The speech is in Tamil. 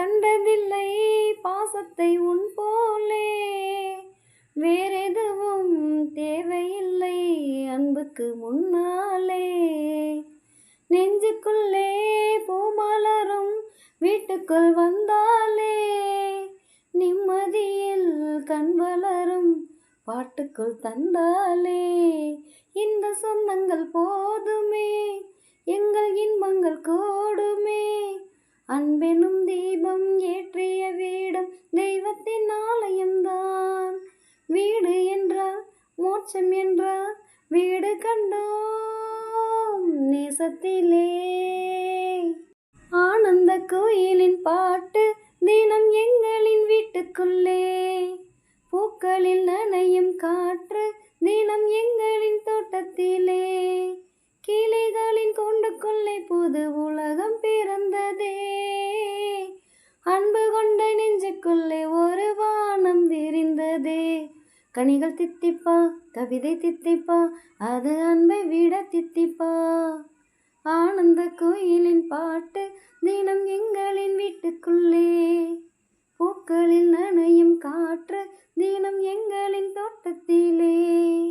கண்டதில்லை பாசத்தை உன் போலே. வேறெதுவும் தேவையில்லை அன்புக்கு முன்னாலே. நெஞ்சுக்குள்ளே பூமலரும் வீட்டுக்குள் வந்தாலே. நிம்மதியில் கண் வளரும் பாட்டுக்குள் தந்தாலே. இந்த சொந்தங்கள் போதுமே எங்கள் இன்பங்கள் கூடுமே. அன்பெனும் தீபம் ஏற்றிய வீடும் தெய்வத்தின் ஆலயம்தான். வீடு என்றால் மோட்சம் என்றால் வீடு கண்டோம் நேசத்திலே. ஆனந்த கோயிலின் பாட்டு தினம் எங்களின் வீட்டுக்குள்ளே. பூக்களில் நனையும் காற்று தினம் எங்களின் தோட்டத்திலே. கிளிகளின் கூண்டுக்குள்ளே புது உலகம் பிறந்ததே. அன்பு கொண்ட நெஞ்சுக்குள்ளே ஒரு வானம் விரிந்ததே. கனிகள் தித்திப்பா கவிதை தித்திப்பா அது அன்பை விட தித்திப்பா. ஆனந்த கோயிலின் பாட்டு தினம் எங்களின் வீட்டுக்குள்ளே. பூக்களில் நனையும் காற்று தினம் எங்களின் தோட்டத்திலே.